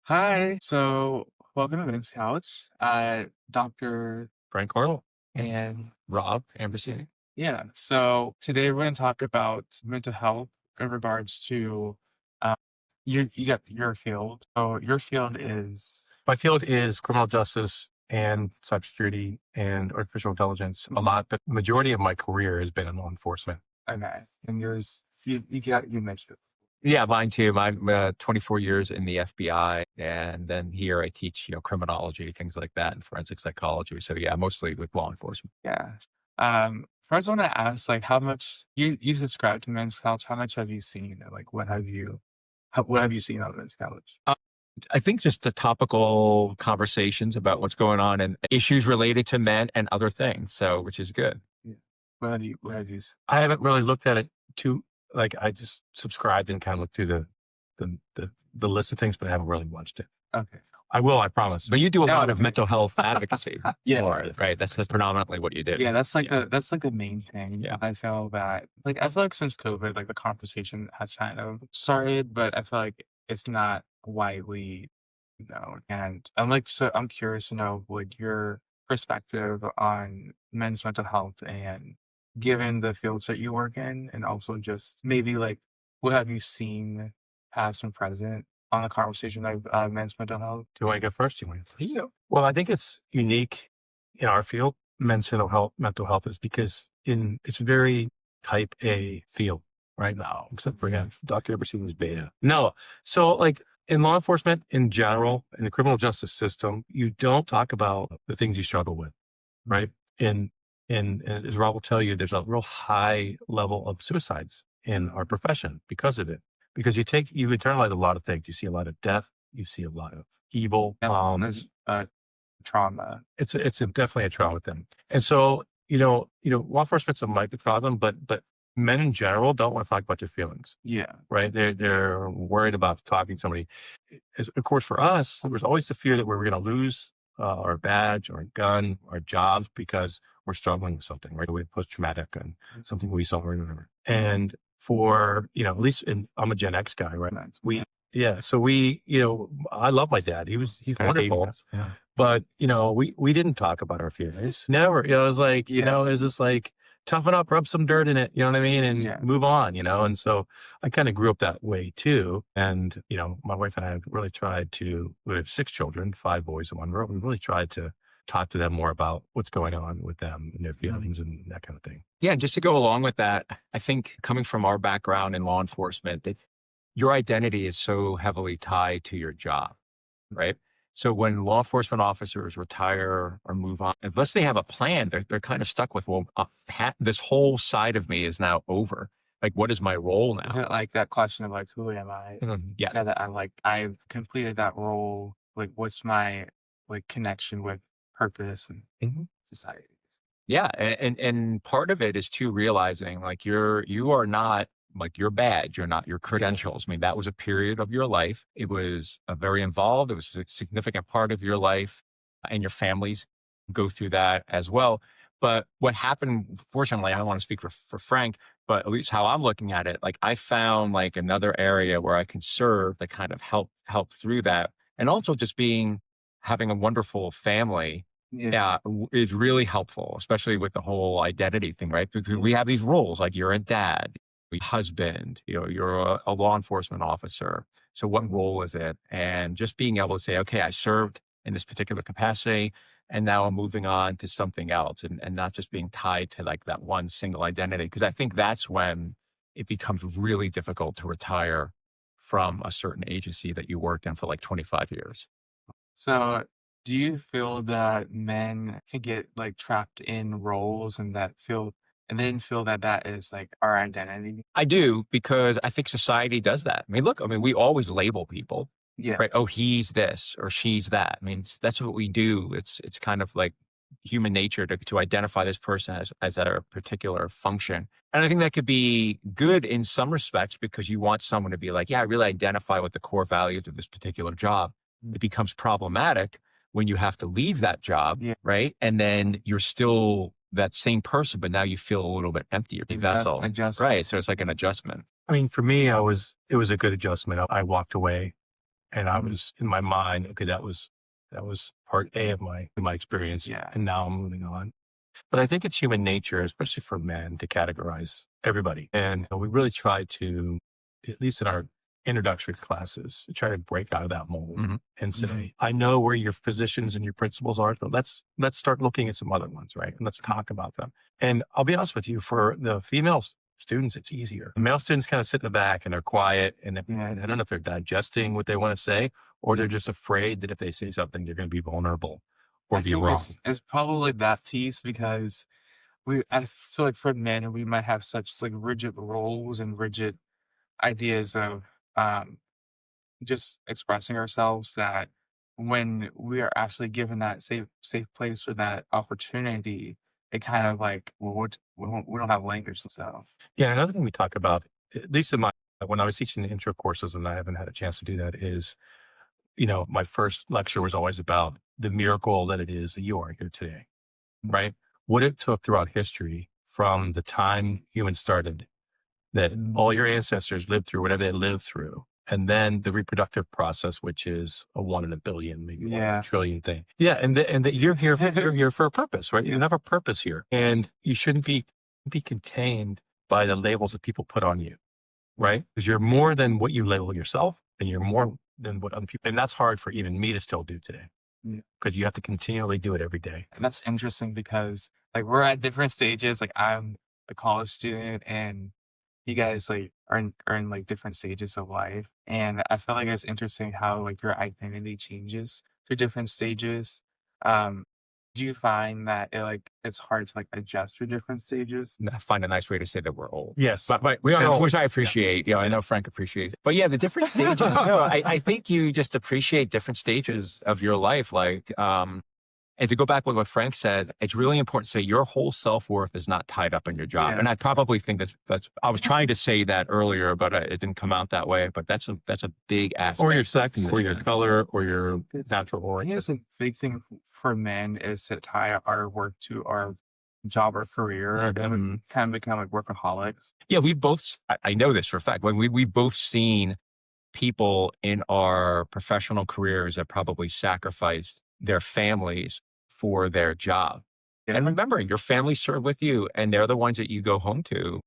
Hi. So, welcome to Men's Couch. Dr. Frank Arnold, And Rob Ambersini. yeah, so today we're going to talk about mental health in regards to uh, you got your field. So your field is My field is criminal justice and cybersecurity and artificial intelligence a lot, but the majority of my career has been in law enforcement. okay, and yours you mentioned. Yeah, mine too. I'm 24 years in the FBI, and then here I teach, criminology, things like that, and forensic psychology. So yeah, mostly with law enforcement. Yeah. First I want to ask like how much you subscribe to Men's Couch. How much have you seen? Like what have you seen on Men's Couch? I think just the topical conversations about what's going on and issues related to men and other things. So, which is good. Yeah. What have you seen? I haven't really looked at it too. Like I just subscribed and kind of looked through the list of things, but I haven't really watched it. Okay. I will, I promise. But you do a No, lot of mental health advocacy. Yeah. More, right? That's predominantly what you do. Yeah, that's like Yeah. that's like the main thing. Yeah. I feel that I feel like since COVID, like the conversation has kind of started, but I feel like it's not widely known. And I'm curious to know what your perspective on men's mental health and given the fields that you work in, and also just maybe like what have you seen past and present on the conversation of men's mental health? Do you want to go first? Do you want to? Well, I think it's unique in our field, men's mental health is because it's very type A field right now, except for him. Dr. Eberstein was beta. No. So like in law enforcement in general, in the criminal justice system, you don't talk about the things you struggle with, right? And as Rob will tell you, there's a real high level of suicides in our profession because of it. Because you internalize a lot of things. You see a lot of death. You see a lot of evil. There's trauma. It's definitely a trauma thing. And so, law enforcement's a microcosm, but men in general don't want to talk about their feelings, Yeah. right? They're worried about talking to somebody. Of course, for us, there was always the fear that we were going to lose our badge, our gun, our jobs because we're struggling with something, right? We're post traumatic and something we saw or whatever. And for at least I'm a Gen X guy, right? Nice. Yeah, so I love my dad. He's Kinda wonderful. Yeah. But, we didn't talk about our feelings. Never. It was like, Yeah. it was just like, toughen up, rub some dirt in it, you know what I mean? And Yeah. move on, And so I kind of grew up that way too. And, my wife and I really tried we have 6 children, 5 boys and 1 girl. We really tried to talk to them more about what's going on with them and their feelings and that kind of thing. Yeah. And just to go along with that, I think coming from our background in law enforcement, that your identity is so heavily tied to your job, right? So when law enforcement officers retire or move on, unless they have a plan, they're kind of stuck with, well, this whole side of me is now over. Like, what is my role Is now? it like that question of like, who am I? Yeah. Now that I've completed that role, like what's my connection with purpose and Mhm. society? Yeah. And part of it is too realizing like you are not like your badge, you're not your credentials. I mean, that was a period of your life. It was very involved. It was a significant part of your life and your families go through that as well. But what happened, fortunately, I don't want to speak for Frank, but at least how I'm looking at it, like I found like another area where I can serve that kind of help through that. And also just having a wonderful family Yeah. is really helpful, especially with the whole identity thing, right? Because we have these roles, like you're a dad, your husband, you're a law enforcement officer. So what role is it? And just being able to say, okay, I served in this particular capacity, and now I'm moving on to something else, and not just being tied to like that one single identity. Because I think that's when it becomes really difficult to retire from a certain agency that you worked in for like 25 years. So do you feel that men can get like trapped in roles and then feel that that is like our identity? I do, because I think society does that. I mean, look, we always label people, Yeah. right? Oh, he's this or she's that. I mean, that's what we do. It's kind of like human nature to identify this person as a particular function. And I think that could be good in some respects because you want someone to be like, yeah, I really identify with the core values of this particular job. It becomes problematic when you have to leave that job, Yeah. right? And then you're still that same person, but now you feel a little bit emptier vessel. Adjust. Right. So it's like an adjustment. I mean, for me, it was a good adjustment. I walked away And I Mhm. was in my mind, okay, that was part A of my experience, Yeah. and now I'm moving on. But I think it's human nature, especially for men, to categorize everybody. And we really try to, at least in our introductory classes, try to break out of that mold and Mhm. say, I know where your positions and your principles are, but let's start looking at some other ones, right? And let's talk about them. And I'll be honest with you, for the female students, it's easier. The male students kind of sit in the back and they're quiet and Yeah. I don't know if they're digesting what they want to say or they're just afraid that if they say something, they're going to be vulnerable or I be think wrong. it's probably that piece because I feel like for men, we might have such, like, rigid roles and rigid ideas of, um, just expressing ourselves that when we are actually given that safe place or that opportunity, it kind of like, well, we don't have language and stuff. Yeah, another thing we talk about, at least in my when I was teaching the intro courses, and I haven't had a chance to do that, is my first lecture was always about the miracle that it is that you are here today, right? What it took throughout history from the time humans started, that Mm. all your ancestors lived through whatever they lived through, and then the reproductive process, which is a one in a billion, maybe one in a Yeah. trillion thing. Yeah, and that you're here for a purpose, right? Yeah. You have a purpose here, and you shouldn't be contained by the labels that people put on you, right? Because you're more than what you label yourself, and you're more than what other people. And that's hard for even me to still do today Yeah. because you have to continually do it every day. And that's interesting because, like, we're at different stages. Like, I'm a college student, and you guys like are in like different stages of life. And I feel like it's interesting how like your identity changes through different stages. Um, do you find that it's hard to like adjust through different stages? Find a nice way to say that we're old. Yes, But we are old. which I Yeah. appreciate. I know Frank appreciates. But yeah, the different stages. No, I think you just appreciate different stages of your life. And to go back with what Frank said, it's really important to say your whole self worth is not tied up in your job. Yeah. And I probably think that's. I was trying to say that earlier, but it didn't come out that way. But that's a big Or your aspect. sex, or your color, or your natural I think origin. it's a big thing for men is to tie our work to our job or career and we Mhm. kind of become like workaholics. Yeah, we both. I know this for a fact. When we both seen people in our professional careers that probably sacrificed their families for their job. And Yeah. remember, your family served with you, and they're the ones that you go home to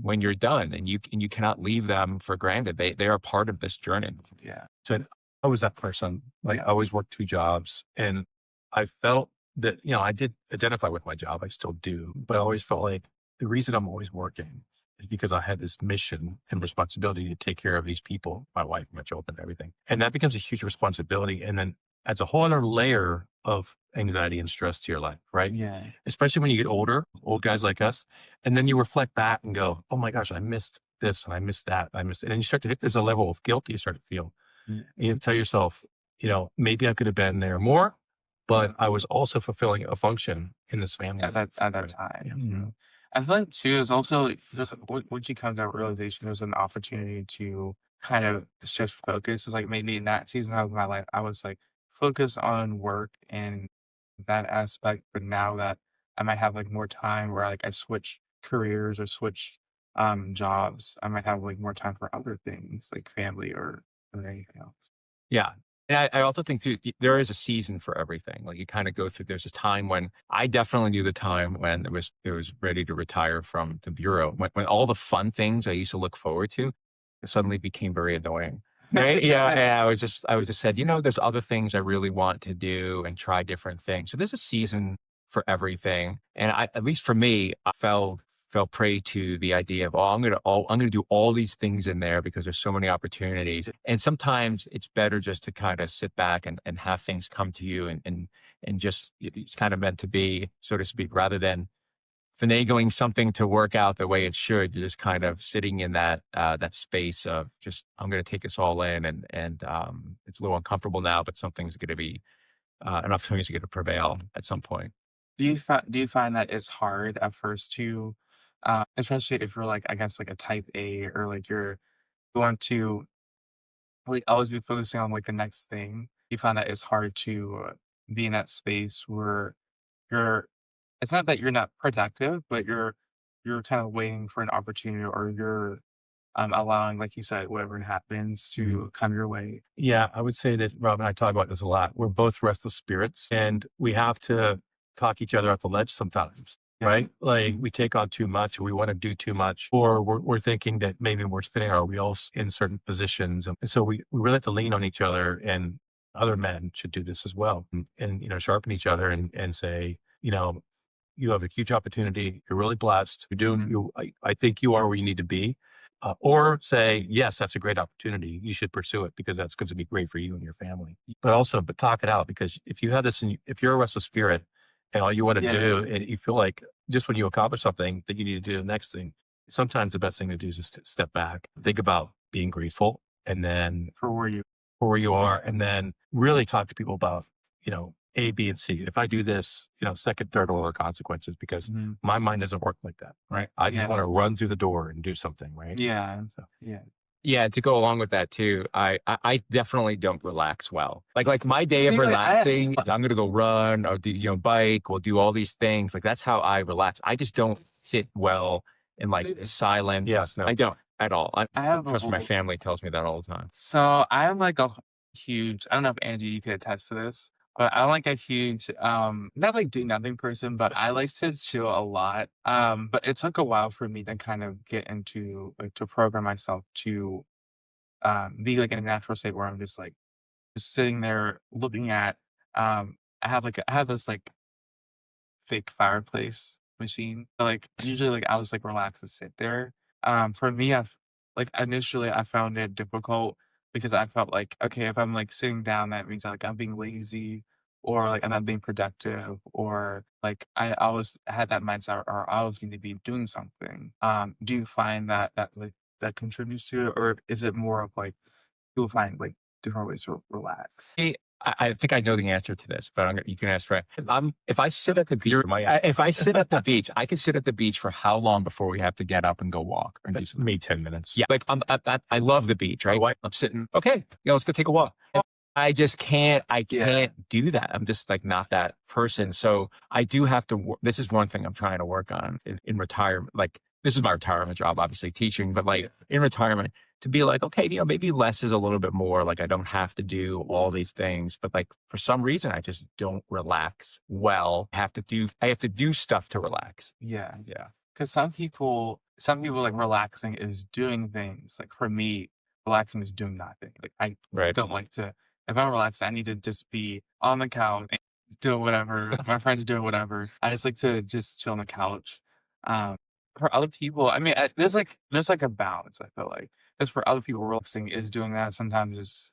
when you're done, and you cannot leave them for granted. They are part of this journey. Yeah. So I was that person. Like I always worked two jobs and I felt that, I did identify with my job. I still do, but I always felt like the reason I'm always working is because I had this mission and responsibility to take care of these people, my wife, my children, everything. And that becomes a huge responsibility. And then adds a whole other layer of anxiety and stress to your life, right? Yeah. Especially when you get older, old guys like us. And then you reflect back and go, oh my gosh, I missed this and I missed that. I missed it. And you start to hit, there's a level of guilt you start to feel. Yeah. You tell yourself, maybe I could have been there more, but I was also fulfilling a function in this family. At that Right. time. Yeah. I feel like too is also like, once you come to that realization, there's an opportunity to kind of shift focus. It's like maybe in that season of my life, I was like focused on work and that aspect, but now that I might have like more time where like I switch careers or switch jobs, I might have like more time for other things like family or anything else. Yeah. And I also think too, there is a season for everything. Like you kind of go through, there's a time when I definitely knew the time when it was ready to retire from the bureau. When all the fun things I used to look forward to suddenly became very annoying. Right? Yeah. And I was just said, there's other things I really want to do and try different things. So there's a season for everything. And at least for me, I fell prey to the idea of, I'm gonna do all these things in there because there's so many opportunities. And sometimes it's better just to kind of sit back and have things come to you and just it's kind of meant to be, so to speak, rather than finagling something to work out the way it should. You're just kind of sitting in that space of just, I'm gonna take this all in and it's a little uncomfortable now, but something's gonna be an opportunity to prevail at some point. Do you find that it's hard at first to, especially if you're like I guess like a type A or like you want to like always be focusing on like the next thing? You find that it's hard to be in that space where you're. It's not that you're not productive, but you're kind of waiting for an opportunity or you're allowing, like you said, whatever happens to come your way. Yeah, I would say that Rob and I talk about this a lot. We're both restless spirits and we have to talk each other off the ledge sometimes, Yeah. right? Like we take on too much, or we want to do too much, or we're thinking that maybe we're spinning our wheels in certain positions. And so we really have to lean on each other, and other men should do this as well. And sharpen each other and say, you have a huge opportunity. You're really blessed. You're doing, I think you are where you need to be. Or say, yes, that's a great opportunity. You should pursue it because that's going to be great for you and your family. But talk it out, because if you have this, if you're a restless spirit and all you want to do, and you feel like just when you accomplish something that you need to do the next thing, sometimes the best thing to do is just to step back, think about being grateful, and then For where you are, and then really talk to people about, A, B, and C. If I do this, second, third order consequences, because my mind doesn't work like that, right? I just want to run through the door and do something, right? Yeah. So, Yeah, to go along with that too, I definitely don't relax well. Like my day of relaxing, I'm gonna go run or do bike. We'll do all these things. Like that's how I relax. I just don't sit well in like silence. Yes, no. I don't at all. I have Trust me, my family tells me that all the time. So I am like a huge, I don't know if Angie, you could attest to this, but I'm like a huge, not like do nothing person, but I like to chill a lot. But it took a while for me to kind of get into, like, to program myself to, be like in a natural state where I'm just like, just sitting there looking at, I have this like fake fireplace machine. So, like, usually, like, I was, like, relaxed to sit there. For me, initially, I found it difficult because I felt like, okay, if I'm, like, sitting down, that means, like, I'm being lazy or, like, I'm not being productive or, like, I always had that mindset or I always need to be doing something. Do you find like, that contributes to it, or is it more of, like, you'll find, like, different ways to relax? Hey, I think I know the answer to this, but you can ask for it. If I sit at the beach, if I sit at the beach, I can sit at the beach for how long before we have to get up and go walk? Or do something? maybe 10 minutes. Yeah, like I love the beach, right? I'm sitting. Okay, let's go take a walk. I just can't. I can't do that. I'm just like not that person. So I do have to. This is one thing I'm trying to work on in retirement. Like this is my retirement job, obviously teaching, but like in retirement, to be like, okay, maybe less is a little bit more. Like I don't have to do all these things, but like for some reason, I just don't relax well. I have to do stuff to relax. Yeah. Because some people like relaxing is doing things. Like for me, relaxing is doing nothing. Like I don't like to. If I'm relaxed, I need to just be on the couch, doing whatever. My friends are doing whatever. I just like to just chill on the couch. Um, for other people, I mean, there's like a balance. I feel like because for other people, relaxing is doing that. Sometimes it's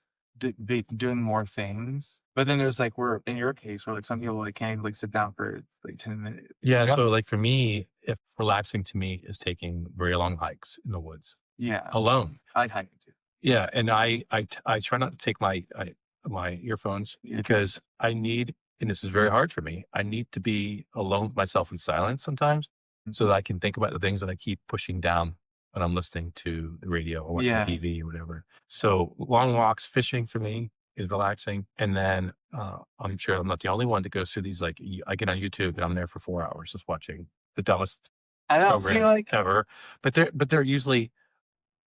doing more things. But then there's like where in your case, where like some people like can't like sit down for like 10 minutes. Yeah. So like for me, if relaxing to me is taking very long hikes in the woods Yeah, alone. I like hiking too. Yeah. And I try not to take my earphones because I need, and this is very hard for me, I need to be alone with myself in silence sometimes so that I can think about the things that I keep pushing down when I'm listening to the radio or watching TV or whatever. So long walks, fishing for me is relaxing. And then I'm sure I'm not the only one that goes through these, like I get on YouTube and I'm there for 4 hours just watching the dumbest I don't see programs like ever. But they're usually,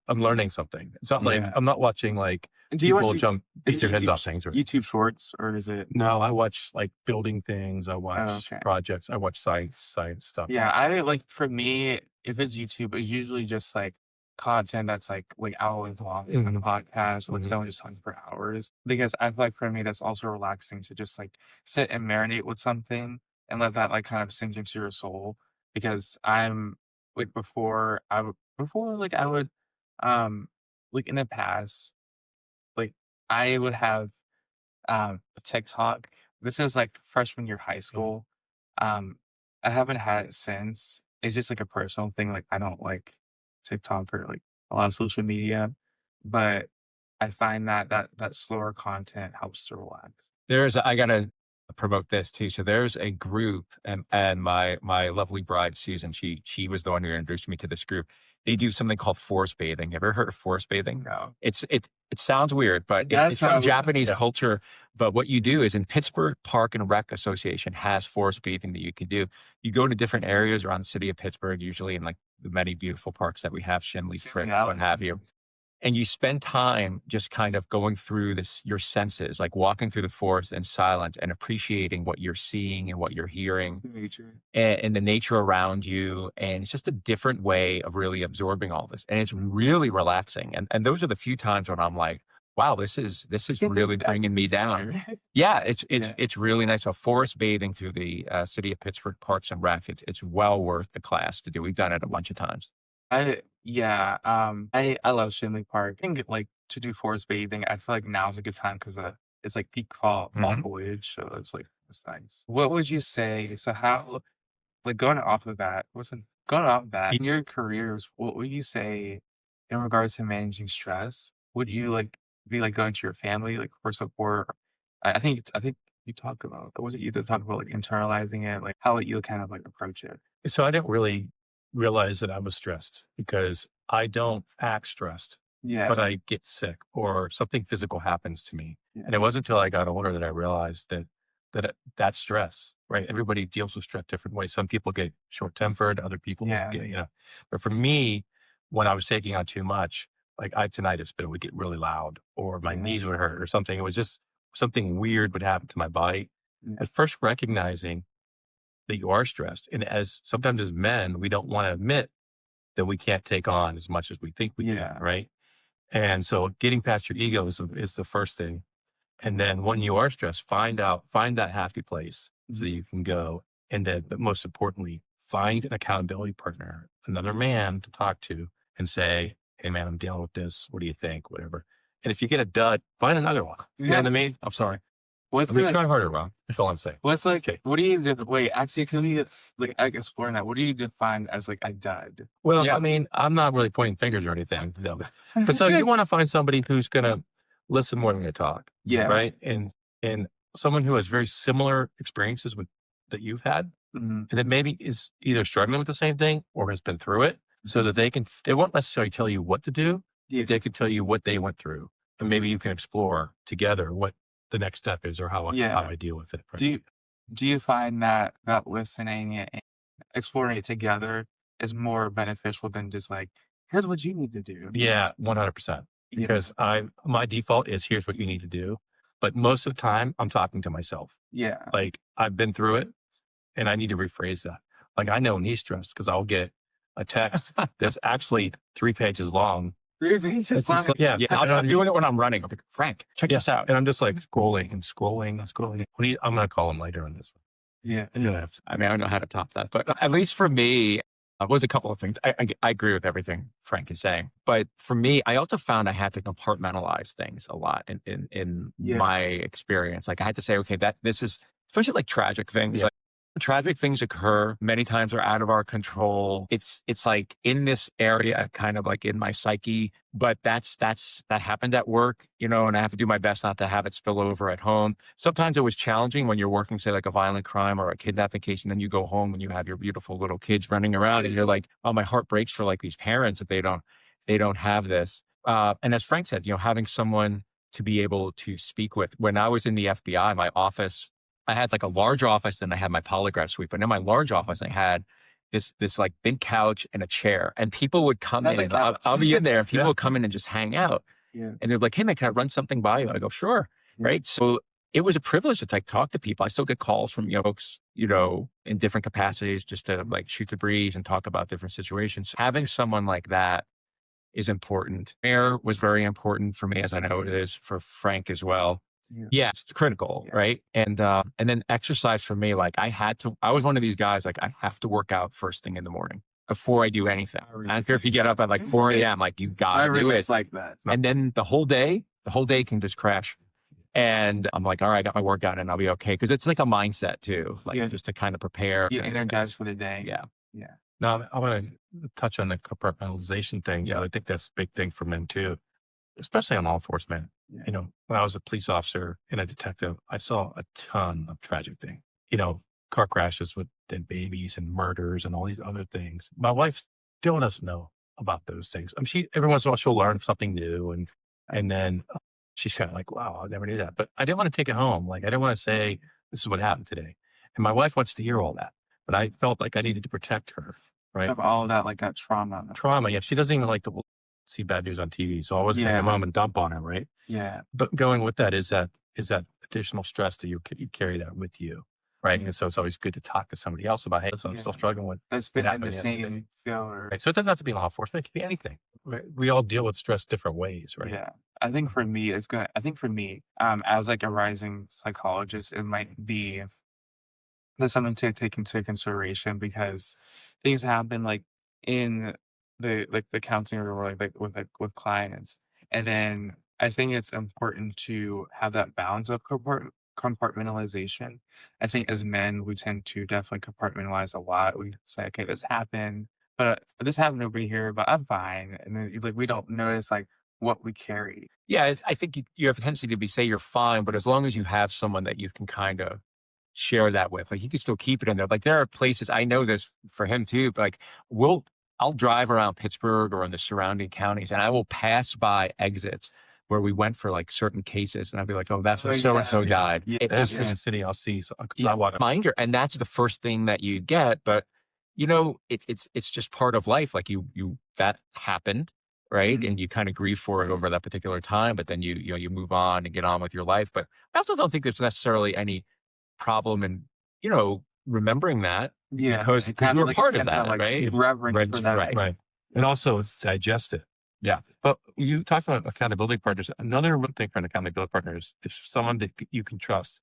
I'm learning something. It's not like, I'm not watching like Do you people watch beat their heads off things. Or, YouTube Shorts, or is it? no, I watch like building things. I watch okay. projects. I watch science stuff. Yeah, I like for me, if it's YouTube, it's usually just like content that's like hours long, like a podcast, or like someone just talking for hours. Because I feel like for me, that's also relaxing to just like sit and marinate with something and let that like kind of sink into your soul. Because I'm like before I would like in the past, like I would have TikTok. This is like freshman year high school. Um, I haven't had it since. It's just like a personal thing. Like I don't like TikTok or like a lot of social media, but I find that slower content helps to relax. I gotta promote this too. So there's a group, and my lovely bride Susan, she was the one who introduced me to this group. They do something called forest bathing. Have you ever heard of forest bathing? No. It sounds weird, but it's from Japanese culture. But what you do is in Pittsburgh Park and Rec Association has forest bathing that you can do. You go to different areas around the city of Pittsburgh, usually in like the many beautiful parks that we have, Shinley, Frick, Yeah. what have you. And you spend time just kind of going through this, your senses, like walking through the forest in silence and appreciating what you're seeing and what you're hearing Nature. and the nature around you. And it's just a different way of really absorbing all this. And it's really relaxing. And those are the few times when I'm like, wow, this is really bringing me down. Yeah, it's really nice. So forest bathing through the city of Pittsburgh Parks and Rec, it's well worth the class to do. We've done it a bunch of times. I love Shinley Park. I think like to do forest bathing, I feel like now's a good time because it's like peak fall Mhm. foliage, so it's nice. What would you say? So how like going off of that in your careers, what would you say in regards to managing stress? Would you like be like going to your family like for support? I think you talked about was it you that talked about like internalizing it, like how would you kind of like approach it? So I didn't really realize that I was stressed because I don't act stressed, but Yeah. I get sick or something physical happens to me. Yeah. And it wasn't until I got older that I realized that's stress, right? Everybody deals with stress different ways. Some people get short tempered, other people Yeah. get, but for me, when I was taking on too much, like I have tinnitus, but it would get really loud or my Yeah. knees would hurt or something. It was just something weird would happen to my body. Yeah. At first recognizing that you are stressed. And as sometimes as men, we don't want to admit that we can't take on as much as we think we Yeah. can, right? And so getting past your ego is the first thing. And then when you are stressed, find that happy place so that you can go. And then, but most importantly, find an accountability partner, another man to talk to and say, hey man, I'm dealing with this. What do you think? Whatever. And if you get a dud, find another one. You know what I mean? I'm sorry. What's I mean, the try harder, Ron. That's all I'm saying. what's like Okay. what do you wait, actually can you like exploring that? What do you define as like a dud? Well, Yeah. I mean, I'm not really pointing fingers or anything. No. But so you want to find somebody who's going to listen more than they talk, Yeah. right? And someone who has very similar experiences with that you've had, Mhm. and that maybe is either struggling with the same thing or has been through it, so that they won't necessarily tell you what to do. Yeah. They can tell you what they went through, and maybe you can explore together what the next step is or how Yeah. I deal with it. Right? Do you find that listening and exploring it together is more beneficial than just like, here's what you need to do? Yeah, 100%. Yeah. Because my default is here's what you need to do. But most of the time I'm talking to myself. Yeah. Like I've been through it and I need to rephrase that. Like I know knee stress because I'll get a text that's actually 3 pages long. It's It's just like, yeah. Yeah, and I'm doing it when I'm running. I'm like, Frank, check this out. And I'm just like scrolling and scrolling and scrolling. I'm going to call him later on this one. yeah. And you'll have to. I mean, I don't know how to top that, but at least for me, was a couple of things. I agree with everything Frank is saying, but for me, I also found I had to compartmentalize things a lot in Yeah. my experience. Like I had to say, okay, this is especially like tragic things. Yeah. Like tragic things occur. Many times are out of our control. It's like in this area, kind of like in my psyche, but that happened at work, and I have to do my best not to have it spill over at home. Sometimes it was challenging when you're working, say like a violent crime or a kidnapping case, and then you go home and you have your beautiful little kids running around and you're like, oh, my heart breaks for like these parents that they don't have this. And as Frank said, having someone to be able to speak with. When I was in the FBI, my office, I had like a large office and I had my polygraph suite, but in my large office, I had this like big couch and a chair, and people would come in. I'll be in there and people would come in and just hang out. Yeah. And they're like, hey man, can I run something by you? I go, sure. Yeah. Right. So it was a privilege to like talk to people. I still get calls from folks, in different capacities just to like shoot the breeze and talk about different situations. Having someone like that is important. Air was very important for me, as I know it is for Frank as well. Yeah, it's critical, Yeah. right? And then exercise for me, like I was one of these guys, like I have to work out first thing in the morning before I do anything. I don't care if you get up at like 4 a.m., like you gotta do it. It's like that. And then the whole day can just crash. And I'm like, all right, I got my workout and I'll be okay. Cause it's like a mindset too, like Yeah. just to kind of prepare. You energized for the day. Yeah. Now, I want to touch on the compartmentalization thing. Yeah, I think that's a big thing for men too, especially on law enforcement. Yeah. When I was a police officer and a detective, I saw a ton of tragic things. Car crashes with dead babies and murders and all these other things. My wife still doesn't know about those things. Every once in a while she'll learn something new, and then she's kind of like, wow, I never knew that. But I didn't want to take it home. Like I didn't want to say this is what happened today. And my wife wants to hear all that, but I felt like I needed to protect her. right? Of all that, like, that trauma. Trauma. Yeah. She doesn't even like to see bad news on TV. So I wasn't going to come Yeah, home and dump on her, right? yeah, But going with that is that additional stress that you carry that with you, right? yeah, And so it's always good to talk to somebody else about, hey, listen, I'm yeah. still struggling with It's it been in the happened yesterday. same field or Right. So it doesn't have to be law enforcement. It can be anything. Right? We all deal with stress different ways, right? yeah. I think for me, as, like, a rising psychologist, it might be that's something to take into consideration because things happen like in the counseling or like with clients. And then I think it's important to have that balance of compartmentalization. I think as men, we tend to definitely compartmentalize a lot. We say, okay, this happened, but this happened over here, but I'm fine. And then like we don't notice like what we carry. Yeah, I think you have a tendency to be say you're fine, but as long as you have someone that you can kind of share that with, like you can still keep it in there. Like there are places I know this for him too, but like I'll drive around Pittsburgh or in the surrounding counties and I will pass by exits where we went for like certain cases and I'll be like, oh, that's Oh where so and so yeah, died. yeah, That's in yeah, the city. I'll see. So, 'cause Yeah, I want to. reminder, and that's the first thing that you get. But you know, it's just part of life. Like you that happened, right? mhm, And you kind of grieve for it over that particular time, but then you know you move on and get on with your life. But I also don't think there's necessarily any problem in remembering that yeah. because Having you're a like a part of sense of that, like right? reverence Right, for that. right. Right. And also digest it. Yeah. But you talked about accountability partners. Another thing for an accountability partner is someone that you can trust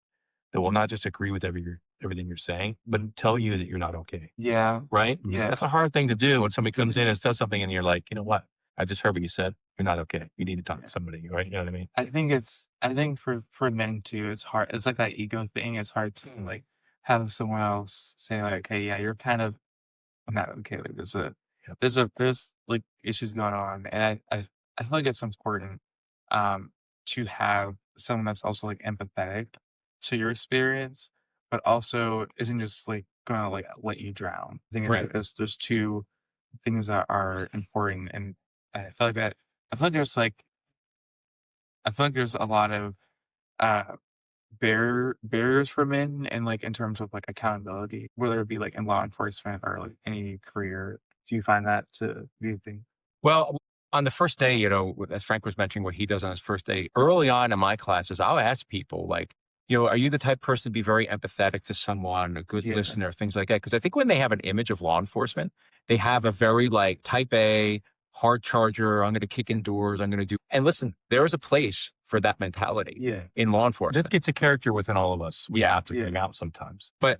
that will not just agree with everything you're saying, but tell you that you're not okay. Yeah, Right? yeah, That's a hard thing to do when somebody comes in and says something and you're like, you know what? I just heard what you said. You're not okay. You need to talk yeah. to somebody, right? You know what I mean? I think for men too, it's hard. It's like that ego thing. It's hard to like have someone else say like, "Okay, yeah, you're kind of not okay." Like Yep. there's like issues going on, and I feel like it's important um to have someone that's also like empathetic to your experience, but also isn't just like gonna like let you drown. I think Right. there's two things that are important, and I feel like that I feel like there's like I feel like there's a lot of uh barriers for men and like in terms of like accountability, whether it be like in law enforcement or like any career. Do you find that to be a thing? Well, on the first day, as Frank was mentioning what he does on his first day, early on in my classes, I'll ask people like, are you the type of person to be very empathetic to someone, a good Yeah. listener, things like that? Because I think when they have an image of law enforcement, they have a very like type A, hard charger, I'm going to kick in doors, I'm going to do. And listen, there is a place for that mentality Yeah. in law That enforcement. it's a character within all of us. We have to Yeah. bring out sometimes. But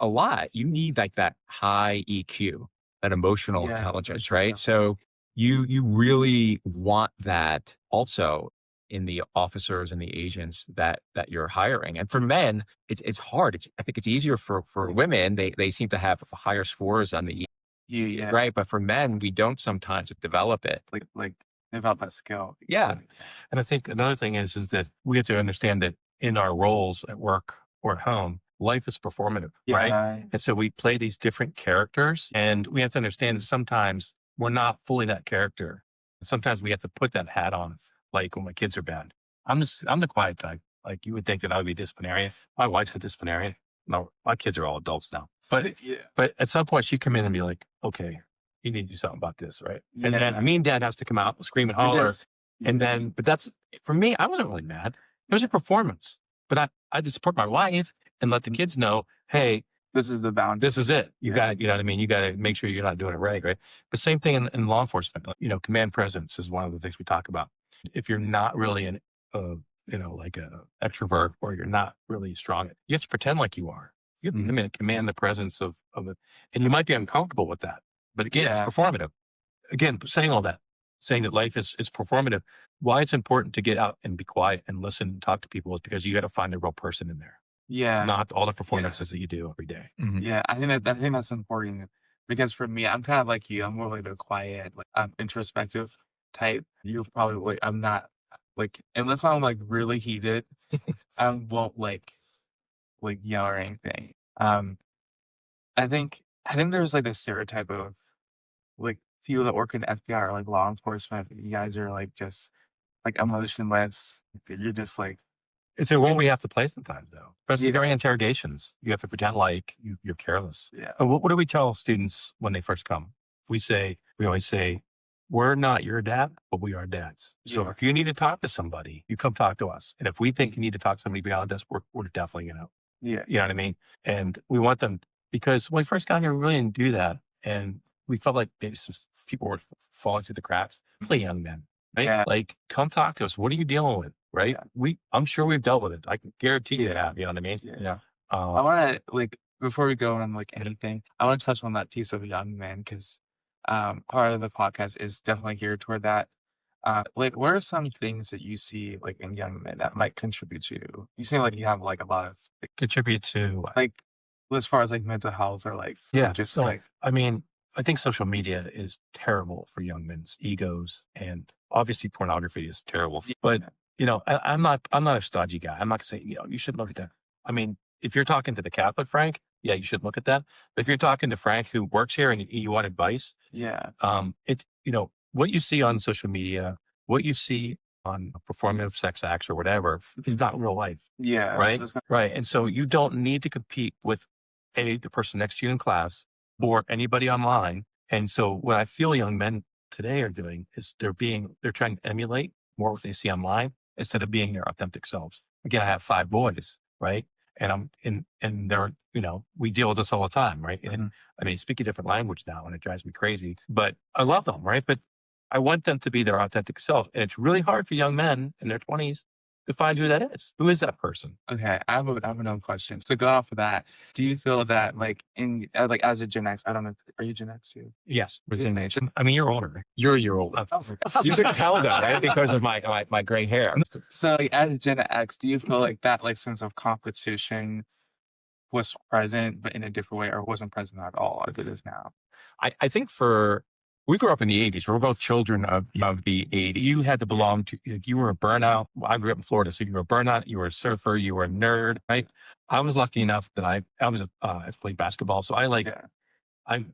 a lot, you need like that high EQ, that emotional Yeah. For intelligence, sure. right? So you really want that also in the officers and the agents that you're hiring. And for men, it's hard. I think it's easier for women. They seem to have higher scores on the Yeah. right, but for men, we don't sometimes develop it. Like develop that skill. Yeah, And I think another thing is that we have to understand that in our roles at work or at home, life is performative, right? Yeah. And so we play these different characters and we have to understand that sometimes we're not fully that character. Sometimes we have to put that hat on, like when my kids are bad. I'm the quiet type. Like you would think that I would be disciplinarian. My wife's a disciplinarian. No, my kids are all adults now. But Yeah. but at some point she'd come in and be like, okay, you need to do something about this, right? And Yeah. then me and dad has to come out and scream and It holler. is. And then, but that's for me, I wasn't really mad. It was a performance. But I just support my wife and let the kids know, hey, This is the boundary. this is it. You Yeah. got it. You know what I mean? You got to make sure you're not doing it right? But same thing in law enforcement. Like, command presence is one of the things we talk about. If you're not really like a extrovert or you're not really strong, you have to pretend like you are. You have to come in and command the presence of it. And you might be uncomfortable with that. But again, Yeah. it's performative. Again, saying all that, saying that life is performative. Why it's important to get out and be quiet and listen and talk to people is because you got to find the real person in there, Yeah. not all the performances that you do every day. Mhm. Yeah, I think that's important because for me, I'm kind of like you. I'm more like a quiet, like introspective type. You're probably like I'm not like unless I'm like really heated, I won't like yell or anything. I think there's like this stereotype of like people that work in FBI or like law enforcement. You guys are like just like emotionless. You're just like It's a role we have to play sometimes, though, especially Yeah. during interrogations. You have to pretend like you're careless. Yeah. What do we tell students when they first come? We always say, we're not your dad, but we are dads. So Yeah. if you need to talk to somebody, you come talk to us. And if we think you need to talk to somebody beyond us, we're definitely going to. Yeah. You know what I mean? And we want them, because when we first got here, we really didn't do that. And we felt like maybe some people were falling through the cracks, particularly young men, right? Yeah. Like, come talk to us. What are you dealing with? Right? Yeah. I'm sure we've dealt with it. I can guarantee you have, you know what I mean? Yeah. I Uh, want to like before we go on like anything, I want to touch on that piece of young men because part of the podcast is definitely geared toward that. Like, what are some things that you see like in young men that might contribute to? You seem like you have like a lot of contribute to, like as far as like mental health or like just so, like I mean, I think social media is terrible for young men's egos, and obviously pornography is terrible. But I'm not a stodgy guy. I'm not saying you should look at that. I mean, if you're talking to the Catholic Frank, yeah, you should look at that. But if you're talking to Frank who works here and you want advice, yeah, it what you see on social media, what you see on performative sex acts or whatever is not real life. yeah, Right. that's Right. And so you don't need to compete with the person next to you in class or anybody online. And so what I feel young men today are doing is they're trying to emulate more what they see online instead of being their authentic selves. Again, I have 5 boys, right? And and they're, we deal with this all the time, right? And I mean, speak a different language now and it drives me crazy, but I love them, right? But I want them to be their authentic self. And it's really hard for young men in their 20s to find who that is. Who is that person? okay. I have another question. So going off of that, do you feel that like in like as a Gen X, I don't know, are you Gen X too? Yes, within nation. I mean, you're older. You're a year older. Oh, You could tell that, right? Because of my gray hair. so like, as Gen X, do you feel like that like sense of competition was present, but in a different way, or wasn't present at all, like it is now? I think we grew up in the 80s. We're both children of the 80s. You had to belong to, you were a burnout. I grew up in Florida. So you were a burnout, you were a surfer, you were a nerd, right? I was lucky enough that I played basketball. So Yeah. I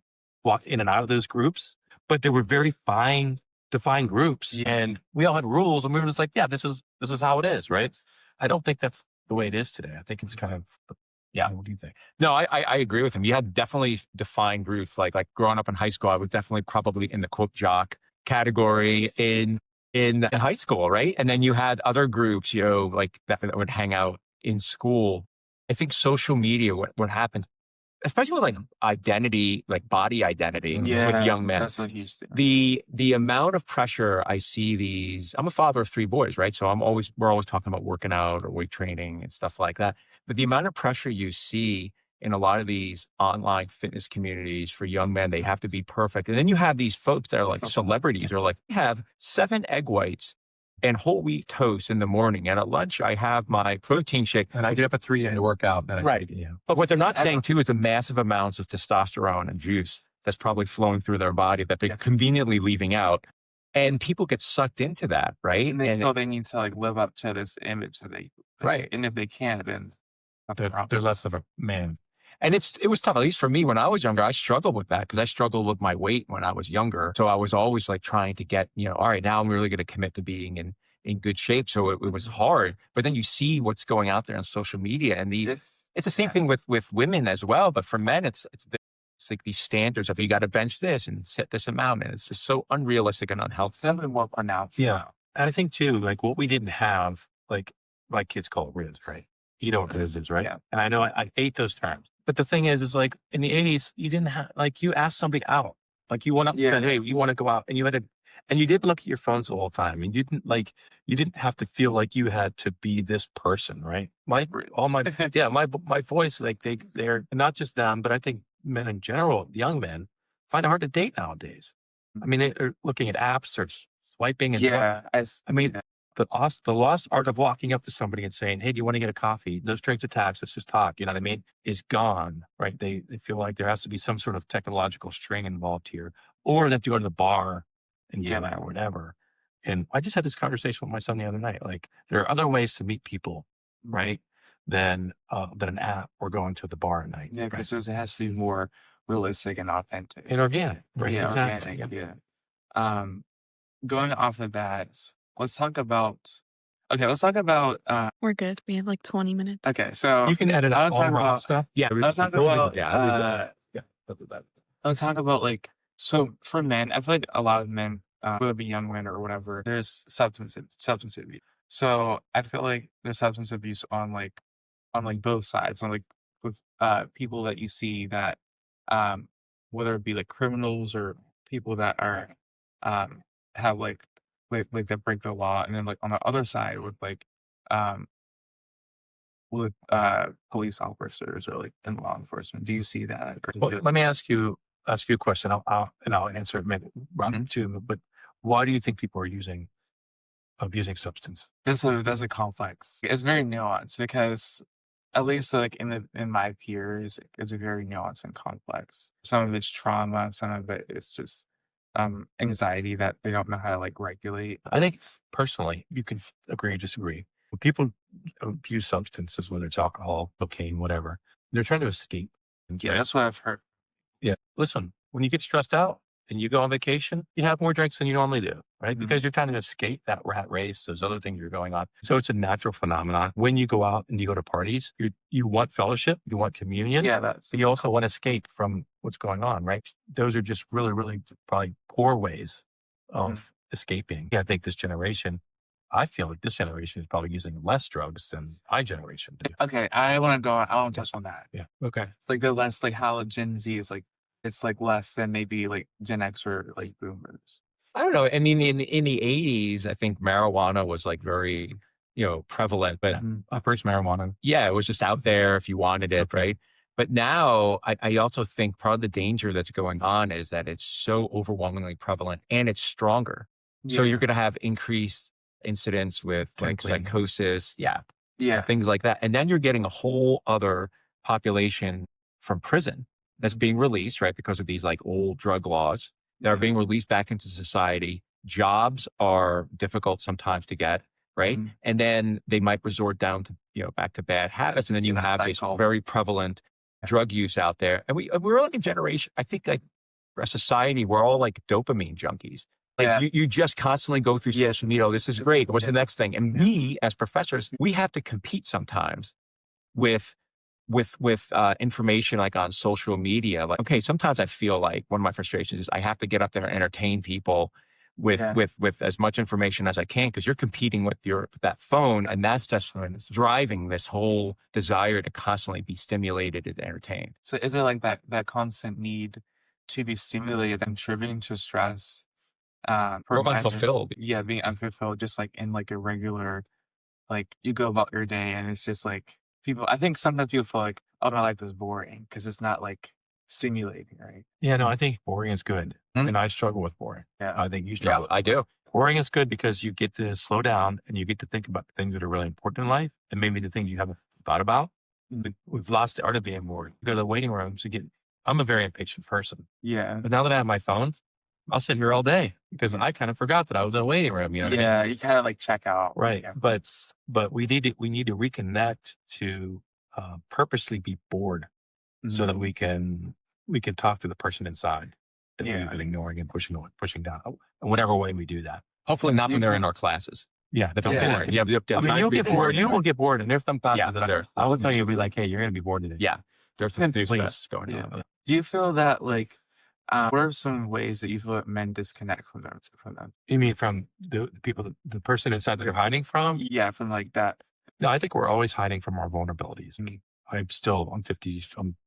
walked in and out of those groups, but they were very defined groups, Yeah. and we all had rules, and we were just like, yeah, this is how it is, right? I don't think that's the way it is today. I think it's kind of, yeah. What do you think? No, I agree with him. You had definitely defined groups. Like growing up in high school, I was definitely probably in the quote jock category in high school, right? And then you had other groups, like that would hang out in school. I think social media, what happened, especially with like identity, like body identity with young men. That's a huge thing. The amount of pressure I see I'm a father of 3 boys, right? So we're always talking about working out or weight training and stuff like that. But the amount of pressure you see in a lot of these online fitness communities for young men, they have to be perfect. And then you have these folks that are like celebrities or like, I have 7 egg whites and whole wheat toast in the morning. And at lunch, I have my protein shake. And I get up at 3 a.m. to work out. Right. But what they're not saying too is the massive amounts of testosterone and juice that's probably flowing through their body that they're conveniently leaving out. And people get sucked into that, right? And they feel they need to like live up to this image that they right. And if they can't, then they're less of a man. And it was tough. At least for me, when I was younger, I struggled with that because I struggled with my weight when I was younger. So I was always like trying to get, all right, now I'm really going to commit to being in good shape. So it was hard. But then you see what's going out there on social media, and it's the same thing with women as well. But for men, it's like these standards of you got to bench this and set this amount, and it's just so unrealistic and unhealthy. Something more pronounced. Yeah, and I think too, like what we didn't have, like my kids call it Riz, right? You know what Riz is, right? Yeah. And I know I hate those terms, but the thing is like in the 80s, you didn't have, like, you asked somebody out, like you went up and said, hey, you want to go out, and you had to. And you didn't look at your phones the whole time. And you didn't have to feel like you had to be this person, right? My boys, like they're not just them, but I think men in general, young men, find it hard to date nowadays. I mean, they're looking at apps or swiping and the lost art of walking up to somebody and saying, hey, do you want to get a coffee? No strings attached, let's just talk, you know what I mean? Is gone, right? They feel like there has to be some sort of technological string involved here, or they have to go to the bar and get out or whatever. And I just had this conversation with my son the other night. Like, there are other ways to meet people, right? Than an app or going to the bar at night. Yeah, because it has to be more realistic and authentic. And organic, right? Yeah, exactly. organic, yeah. Going off of that, let's talk about Okay, let's talk about, We're good. We have like 20 minutes. okay, so You can edit I out was all talking wrong about, stuff. Yeah. I was talking about, Yeah. I leave that. Yeah. I'll do that. I'll talk about like so for men, I feel like a lot of men, whether it be young men or whatever, there's substance abuse. So I feel like there's substance abuse on like both sides, on like with people that you see that um whether it be like criminals or people that are um have like that break the law, and then like on the other side um with police officers or like in law enforcement. Do you see that? Or is it Well, just let me ask you a question. I'll answer it maybe round Mhm. two. But why do you think people are abusing substance? That's a complex. It's very nuanced because at least like in my peers, it's very nuanced and complex. Some of it's trauma, some of it is just anxiety that they don't know how to like regulate. I think personally, you can agree or disagree. When people abuse substances, whether it's alcohol, cocaine, whatever, they're trying to escape. Yeah, that's what I've heard. Yeah. Listen, when you get stressed out and you go on vacation, you have more drinks than you normally do, right? Mhm. Because you're trying to escape that rat race, those other things that are going on. So it's a natural phenomenon. When you go out and you go to parties, you want fellowship, you want communion, Yeah, that's but you also want to escape from what's going on, right? Those are just really, really probably poor ways Mhm. of escaping. Yeah, I think this generation, I feel like this generation is probably using less drugs than my generation did. Okay. I want to touch on that. Yeah. Okay. It's like the less like how Gen Z is like it's like less than maybe like Gen X or like boomers. I don't know. I mean, in the 80s, I think marijuana was like very, prevalent, but Mhm. First marijuana. yeah, it was just out there if you wanted it, Okay. right? But now I also think part of the danger that's going on is that it's so overwhelmingly prevalent and it's stronger. So Yeah. you're going to have increased incidents with like Chemically. psychosis, Yeah. things like that. And then you're getting a whole other population from prison that's being released, right? Because of these like old drug laws that are Yeah. being released back into society. Jobs are difficult sometimes to get, right? Mhm. And then they might resort down to, back to bad habits. And then you Yeah, have this cycle. very prevalent drug use out there. And we're like a generation, I think like a society, we're all like dopamine junkies. Like Yeah. you just constantly go through Yeah. social media. Oh, this is great. What's Yeah. the next thing? And we as professors, we have to compete sometimes with information like on social media. Like, okay, sometimes I feel like one of my frustrations is I have to get up there and entertain people with Yeah. with as much information as I can because you're competing with that phone, and that's just driving this whole desire to constantly be stimulated and entertained. So is it like that constant need to be stimulated and contributing to stress? We're Imagine, unfulfilled. yeah, being unfulfilled, just like in like a regular, like you go about your day and it's just like people. I think sometimes people feel like, oh, my life is boring because it's not like stimulating, right? Yeah, no, I think boring is good. Mhm. And I struggle with boring. Yeah. I think you Yeah, struggle. I do. Boring is good because you get to slow down and you get to think about the things that are really important in life and maybe the things you haven't thought about. We've lost the art of being bored. Go to the waiting rooms again. I'm a very impatient person, Yeah. but now that I have my phone, I'll sit here all day because I kind of forgot that I was in a waiting room. You know what I mean? Yeah, you kind of like check out. Right. Yeah. But we need to reconnect to purposely be bored so that Mhm. we can talk to the person inside that Yeah. we've been ignoring and pushing down in whatever way we do that. Hopefully not when they're in our classes. Yeah, that don't Yeah. feel Yeah, like it. yeah, I mean, you'll get bored. You will get bored, and there's some classes Yeah, that I will tell you, be like, hey, you're going to be bored today. Yeah, there's some new Please. stuff going Yeah. on. Do you feel that like, what are some ways that you feel that men disconnect from them? You mean from the people, the person inside that they're hiding from? Yeah, from like that. No, I think we're always hiding from our vulnerabilities. Mhm. I'm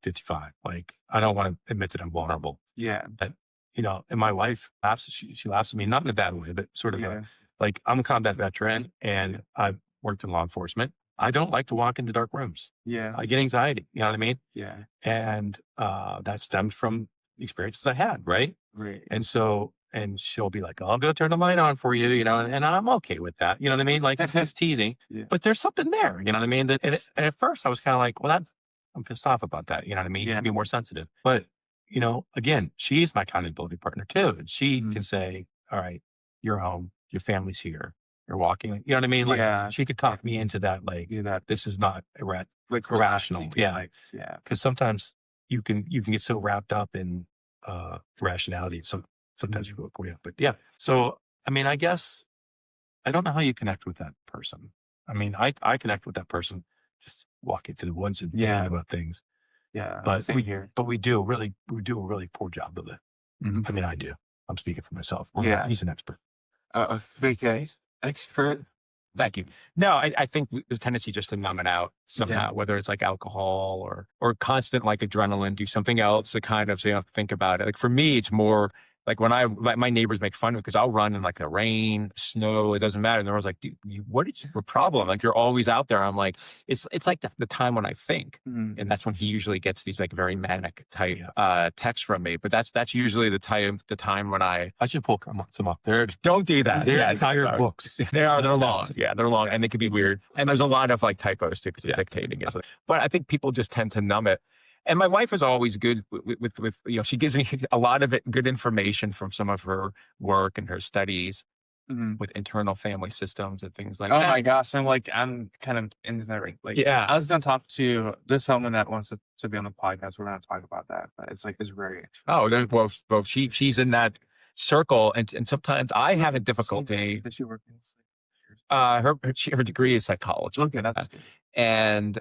55. Like, I don't want to admit that I'm vulnerable. Yeah. But, and my wife laughs, she laughs at me, not in a bad way, but sort of Yeah. like I'm a combat veteran and I've worked in law enforcement. I don't like to walk into dark rooms. Yeah. I get anxiety. You know what I mean? Yeah. And that stems from experiences I had, right? Right. And so, and she'll be like, I'll go turn the light on for you, and I'm okay with that. You know what I mean? Like, it's teasing, Yeah. but there's something there, you know what I mean? And at first I was kind of like, well, I'm pissed off about that. You know what I mean? You Yeah. can be more sensitive. But, again, she's my accountability partner too. And she Mhm. can say, all right, you're home, your family's here, you're walking, you know what I mean? Like, Yeah. she could talk me into that, like, Do that. this is not Like irrational. relax, you can, Yeah. Like, yeah. Because sometimes you can get so wrapped up in rationality. Sometimes you go, yeah. But yeah. So I mean, I guess I don't know how you connect with that person. I mean, I connect with that person just walking through the woods and thinking about things. Yeah, But same here. we do a really poor job of it. I mean, I do. I'm speaking for myself. Yeah. He's an expert. Okay. Expert. Thank you. No, I think there's a tendency just to numb it out somehow, whether it's like alcohol or constant like adrenaline, do something else to kind of so you don't have to think about it. Like for me, it's more like when my neighbors make fun of me because I'll run in like the rain, snow, it doesn't matter. And they're always like, dude, what is your problem? Like you're always out there. I'm like, it's like the time when I think. Mhm. And that's when he usually gets these like very manic type texts from me. But that's usually the time when I should pull some up there. don't do that. They're entire books. They're long. Yeah, they're long and they can be weird. And there's a lot of like typos too because it's dictating it. But I think people just tend to numb it. And my wife is always good with she gives me a lot of good information from some of her work and her studies with internal family systems and things like that. Oh my gosh, I'm kind of into that. Like, Yeah. I was going to talk to, there's someone that wants to be on the podcast. We're going to talk about that, but it's very interesting. Oh, then well, she's in that circle, and sometimes I have a difficulty. Does she work in Her degree is psychology. Okay, that's good. And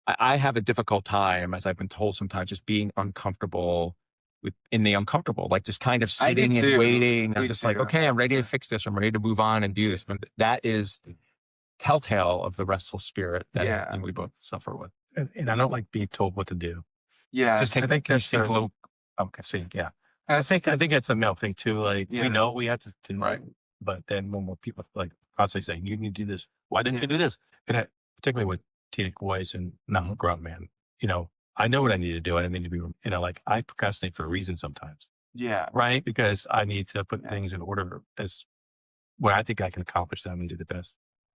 I have a difficult time, as I've been told sometimes, just being uncomfortable in the uncomfortable, like just kind of sitting and waiting. I'm just like, okay, I'm ready to fix this. I'm ready to move on and do this. But that is telltale of the restless spirit that we both suffer with. And I don't like being told what to do. Yeah. Just take I think there's a little, I think it's a male thing too. Like we know we have to do right. But then when more people like constantly saying, you need to do this. Why didn't you do this? And particularly with teenage boys and not a grown man, I know what I need to do. And I need to be, like I procrastinate for a reason sometimes. Yeah. Right. Because I need to put things in order as where I think I can accomplish them and do the best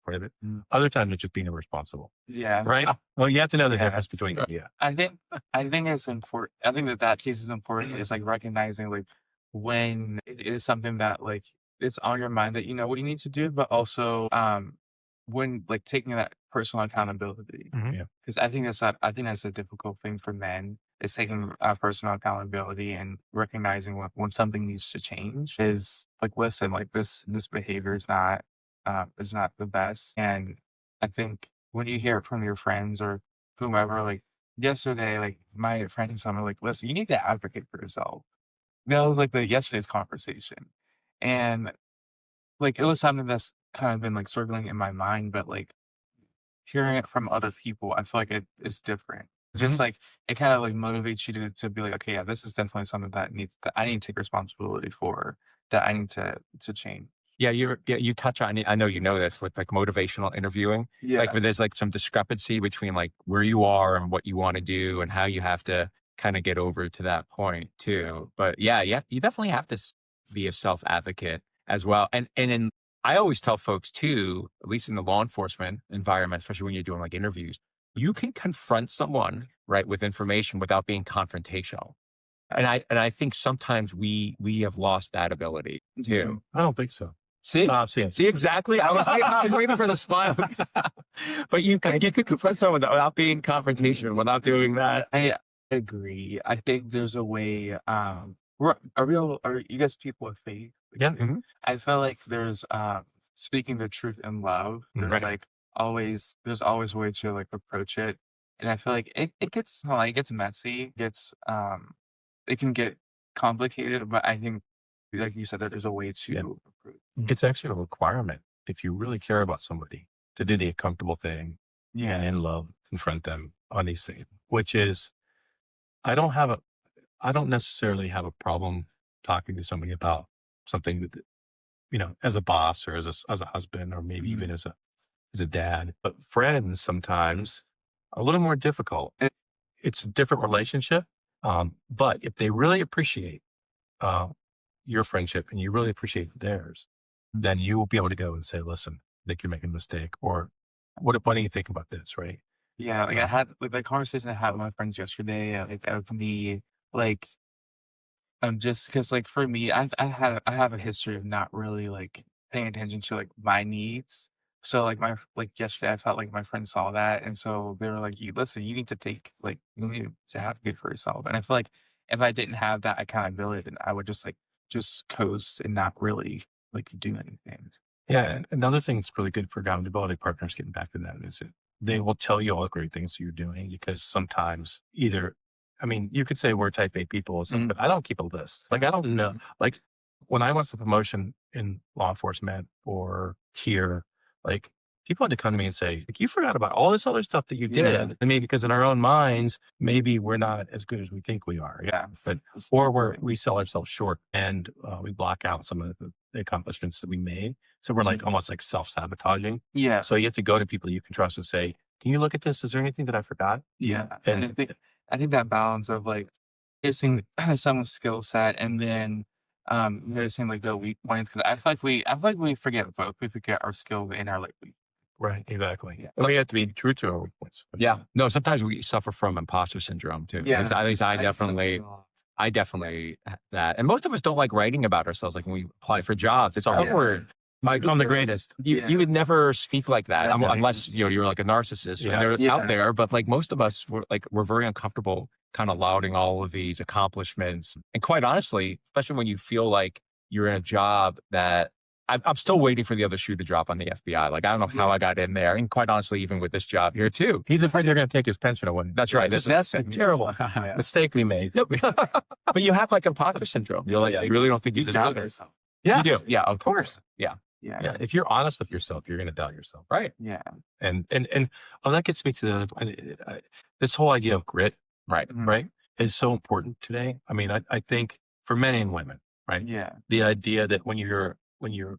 part of it. Other times it's just being irresponsible. Yeah. Right. Well, you have to know the difference between, I think it's important. I think that piece is important. It's like recognizing like when it is something that like it's on your mind that you know what you need to do, but also when like taking that personal accountability. Because I think that's a difficult thing for men is taking personal accountability and recognizing when something needs to change is like, listen, like this behavior is not the best. And I think when you hear it from your friends or whomever, like yesterday, like my friend and someone like, listen, you need to advocate for yourself. That was like the yesterday's conversation. And like it was something that's kind of been like circling in my mind, but like hearing it from other people, I feel like it's different. It's just like it kind of like motivates you to be like, okay, yeah, this is definitely something that I need to take responsibility for, that I need to change. Yeah, you touch on it. I know you know this with like motivational interviewing. Yeah. Like where there's like some discrepancy between like where you are and what you want to do and how you have to kind of get over to that point too. But yeah, you definitely have to be a self advocate as well. And I always tell folks too, at least in the law enforcement environment, especially when you're doing like interviews, you can confront someone right with information without being confrontational. And I think sometimes we have lost that ability too. I don't think so. See exactly. I was waiting for the smile, but you could confront someone without being confrontational, without doing that. I agree. I think there's a way. Are you guys people of faith? Yeah. I feel like there's speaking the truth in love. There's there's always a way to like approach it, and I feel like it gets messy, it can get complicated, but I think like you said, that there's a way to approach. It's actually a requirement if you really care about somebody to do the uncomfortable thing and in love, confront them on these things, which is, I don't necessarily have a problem talking to somebody about something that, as a boss or as a husband, or maybe even as a dad, but friends sometimes are a little more difficult. It's a different relationship. But if they really appreciate, your friendship and you really appreciate theirs, then you will be able to go and say, listen, I think you're making a mistake, or what do you think about this? Right. Yeah. Like I had like the conversation I had with my friends yesterday, like of me, like, just because like for me, I have a history of not really like paying attention to like my needs. So like yesterday, I felt like my friends saw that, and so they were like, "You listen, you need to you need to advocate for yourself." And I feel like if I didn't have that accountability, then I would just coast and not really like do anything. Yeah, and another thing that's really good for accountability partners, getting back to that, is that they will tell you all the great things you're doing because sometimes either, I mean, you could say we're type A people or something, but I don't keep a list. Like, I don't know. Like, when I went for promotion in law enforcement or here, like, people had to come to me and say, like, you forgot about all this other stuff that you did. Yeah. I mean, because in our own minds, maybe we're not as good as we think we are. Yeah. But, or we sell ourselves short and we block out some of the accomplishments that we made. So we're like almost like self-sabotaging. Yeah. So you have to go to people you can trust and say, can you look at this? Is there anything that I forgot? Yeah. And And I think that balance of like noticing someone's skill set and then noticing like the weak points, because I feel like we forget both. We forget our skills and our like weak. right, exactly. Yeah. And we have to be true to our weak points. Yeah. No, sometimes we suffer from imposter syndrome too. Yeah. At least I definitely have that. And most of us don't like writing about ourselves. Like when we apply for jobs, it's awkward. I'm the greatest. You would never speak like that That's right. unless you're like a narcissist. Yeah. They're out there, but like most of us, we're very uncomfortable kind of lauding all of these accomplishments. And quite honestly, especially when you feel like you're in a job that I'm still waiting for the other shoe to drop on the FBI. Like I don't know how I got in there. And quite honestly, even with this job here too. He's afraid they're going to take his pension away. That's right. That's a terrible mistake we made. But you have like imposter syndrome. You're like, you really don't think you doubt deserve it. yourself. You do. Yeah, of course. Yeah. Yeah. Yeah, if you're honest with yourself, you're going to doubt yourself. Right. Yeah. And that gets me to this whole idea of grit, Right. right, is so important today. I mean, I think for men and women, right? Yeah. The idea that when you're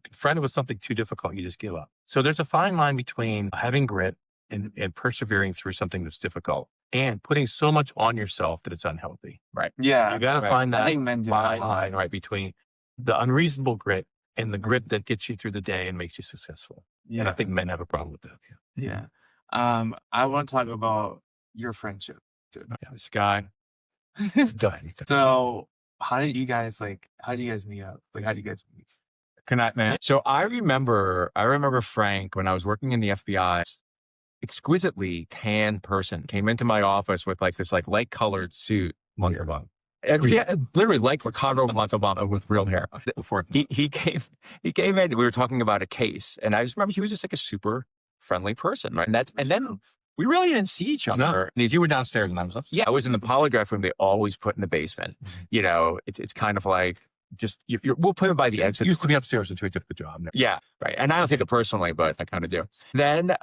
confronted with something too difficult, you just give up. So there's a fine line between having grit and persevering through something that's difficult and putting so much on yourself that it's unhealthy. Right. Yeah. You got to right. find I that think men do fine that a lot. line, right, between the unreasonable grit and the grit that gets you through the day and makes you successful. Yeah. And I think men have a problem with that. Yeah. I want to talk about your friendship. This guy. Go ahead. So how did you guys meet up? Like, how do you guys meet? Connect, man. So I remember Frank when I was working in the FBI, exquisitely tan person came into my office with like this like light colored suit. Montalban. And yeah, literally like Ricardo Montalban with real hair. Before He came in, we were talking about a case, and I just remember he was just like a super friendly person, right? And then we really didn't see each other. No. You were downstairs and I was upstairs. Yeah, I was in the polygraph room they always put in the basement. You know, it's kind of like just we'll put it by the exit. It used to be upstairs until we took the job. Yeah, right. And I don't take it personally, but I kind of do. Then,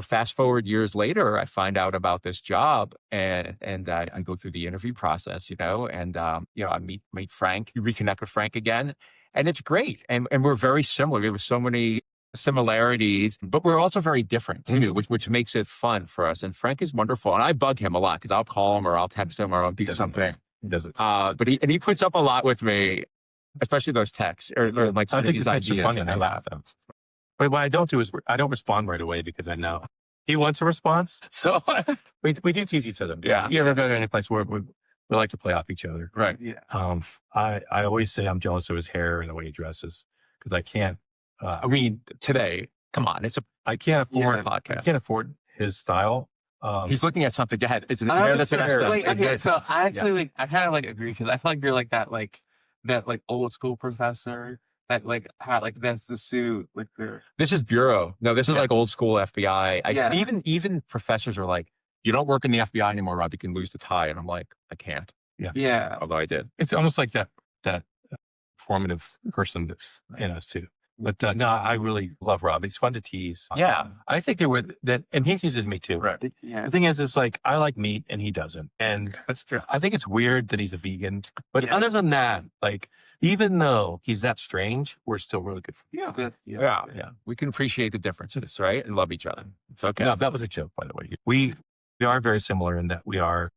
fast forward years later, I find out about this job and I go through the interview process, and I meet Frank, you reconnect with Frank again, and it's great. And we're very similar. We have so many similarities, but we're also very different too, which makes it fun for us. And Frank is wonderful. And I bug him a lot because I'll call him or I'll text him or I'll do something. He doesn't. But he puts up a lot with me, especially those texts or like some I of think these it's ideas. funny and I laugh at him. But what I don't do is I don't respond right away because I know he wants a response. So we do tease each other. Yeah. You ever go to any place where we like to play off each other? Right. Yeah. I always say I'm jealous of his hair and the way he dresses because I can't. I mean, today, come on, I can't afford a podcast. I can't afford his style. He's looking at something. Go ahead. It's an I that's understand. an Okay, so I actually I kind of agree because I feel like you're like that old school professor that had that's the suit This is bureau. No, this is like old school FBI. Yeah. Even professors are like, you don't work in the FBI anymore, Rob. You can lose the tie. And I'm like, I can't. yeah. Although I did. It's almost like that formative person that's in us too. But no, I really love Rob. He's fun to tease. Yeah. I think and he teases me too. Right. Yeah. The thing is, like I like meat and he doesn't, and That's true. I think it's weird that he's a vegan. But Yeah. other than that, like even though he's that strange, we're still really good friends. Yeah. We can appreciate the differences, right? And love each other. It's okay. No, that was a joke, by the way. We are very similar in that we are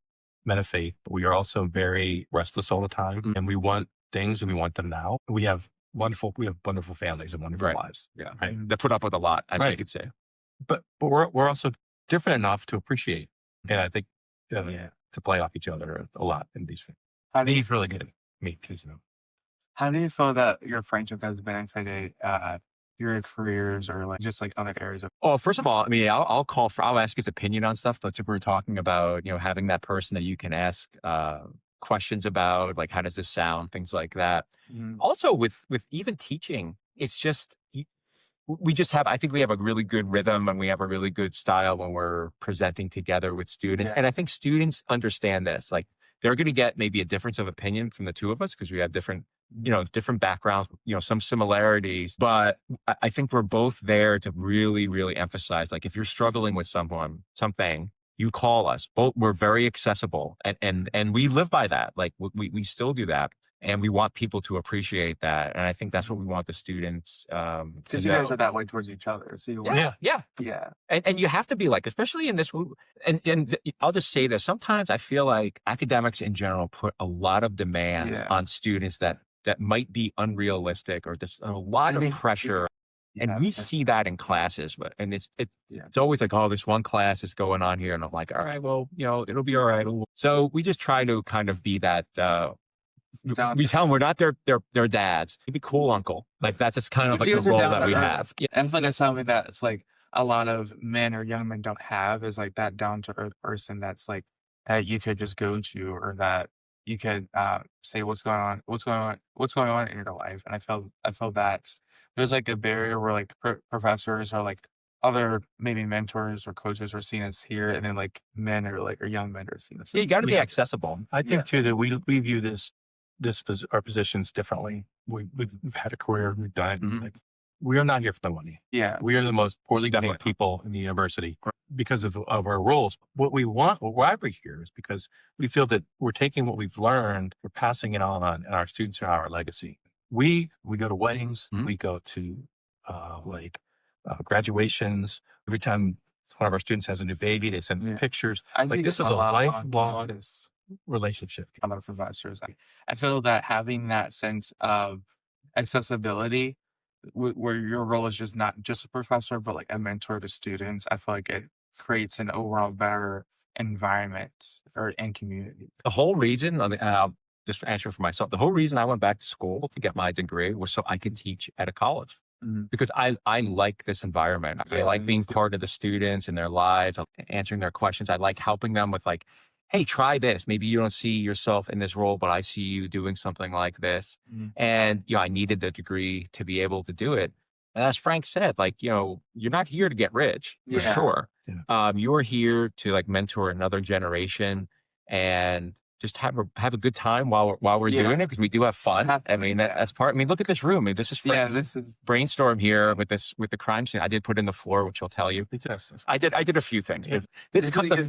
men of faith, but we are also very restless all the time, and we want things and we want them now. We have wonderful families and wonderful lives. Yeah. Right. They put up with a lot, I think you could say. But we're also different enough to appreciate, and I think to play off each other a lot in these things. He's really good at me because How do you feel that your friendship has benefited your careers or just other areas of? Oh, first of all, I mean, I'll ask his opinion on stuff. That's what we're talking about, having that person that you can ask questions about, like, how does this sound? Things like that. Mhm. Also with even teaching it's just, we just have, I think we have a really good rhythm and we have a really good style when we're presenting together with students. Yeah. And I think students understand this. Like they're going to get maybe a difference of opinion from the two of us because we have different, different backgrounds, some similarities, but I think we're both there to really, really emphasize, like if you're struggling with something, you call us. Both, we're very accessible and we live by that. Like we still do that. And we want people to appreciate that. And I think that's what we want the students to Because you know. guys are that way towards each other. So you Yeah. And you have to be like, especially in this, and I'll just say this. Sometimes I feel like academics in general put a lot of demands on students that might be unrealistic or just a lot of pressure. And we see that in classes, and it's always like, oh, this one class is going on here. And I'm like, all right, well, it'll be all right. So we just try to kind of be that, we tell them we're not their dads. Be cool, uncle. Like that's just kind of like the role that we have. Yeah. And I feel like that's something that it's like a lot of men or young men don't have is like that down to earth person that's like that you could just go to or that you could say what's going on in your life. And I felt that there's like a barrier where like professors or like other maybe mentors or coaches are seeing us here, and then like men or young men are seeing us. Yeah, you got to be accessible. I think too that we view our positions differently. We've had a career, we've done it. Like, we are not here for the money. Yeah. We are the most poorly paid people in the university because of our roles. Why we're here is because we feel that we're taking what we've learned, we're passing it on, and our students are our legacy. We go to weddings, we go to graduations. Every time one of our students has a new baby, they send pictures. Like this is a lifelong relationship. A lot of professors. I feel that having that sense of accessibility, where your role is just not just a professor, but like a mentor to students, I feel like it creates an overall better environment and community. The whole reason, and I'll just answer for myself, the whole reason I went back to school to get my degree was so I could teach at a college. Because I like this environment. I like being part of the students and their lives, answering their questions. I like helping them with like, hey, try this. Maybe you don't see yourself in this role, but I see you doing something like this. And, I needed the degree to be able to do it. And as Frank said, like, you're not here to get rich for sure. Yeah. You're here to like mentor another generation and just have a good time while we're doing it, because we do have fun. I mean, that's part. I mean, look at this room. I mean, this is Frank. This is brainstorm here with the crime scene. I did put in the floor, which I'll tell you. I did a few things.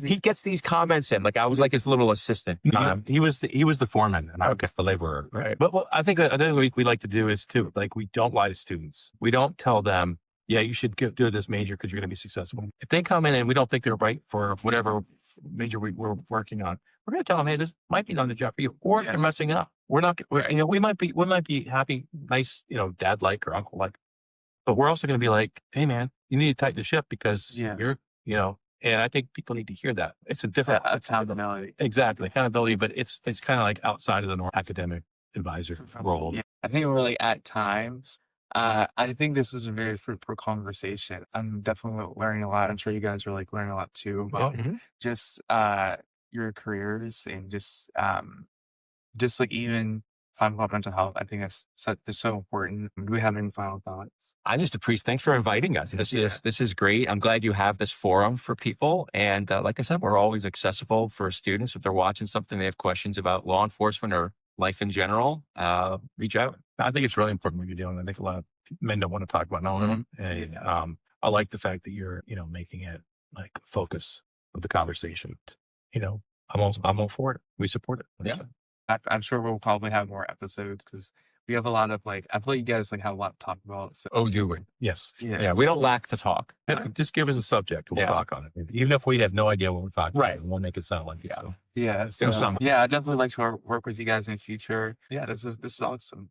He gets these comments in. Like I was like his little assistant. He was the foreman, and I was the laborer. Right. But I think another thing we like to do is too, like we don't lie to students. We don't tell them, yeah, you should do this major because you're going to be successful. If they come in and we don't think they're right for whatever major we're working on, we're going to tell them, hey, this might be not the job for you, or if you're messing up, we might be happy, nice, dad-like or uncle-like, but we're also going to be like, hey man, you need to tighten the ship because you're, and I think people need to hear that. It's a different accountability. Exactly. Accountability, but it's kind of like outside of the normal academic advisor role. Yeah. I think we're like at times, I think this is a very fruitful conversation. I'm definitely learning a lot. I'm sure you guys are like learning a lot too about just your careers and just like even talking about mental health. I think that's so important. Do we have any final thoughts? I just appreciate. Thanks for inviting us. This is great. I'm glad you have this forum for people. And like I said, we're always accessible for students. If they're watching something, they have questions about law enforcement or life in general, reach out. I think it's really important what you're doing. I think a lot of men don't want to talk about them. And I like the fact that you're, making it like a focus of the conversation. I'm all for it. We support it. Yeah. I'm sure we'll probably have more episodes because we have a lot of I feel like you guys have a lot to talk about. So. Oh, do we? Yes. Yeah. We don't lack to talk. Just give us a subject. We'll talk on it. Even if we have no idea what we're talking about, we'll make it sound like it. So. Yeah. I'd definitely like to work with you guys in the future. Yeah. This is awesome.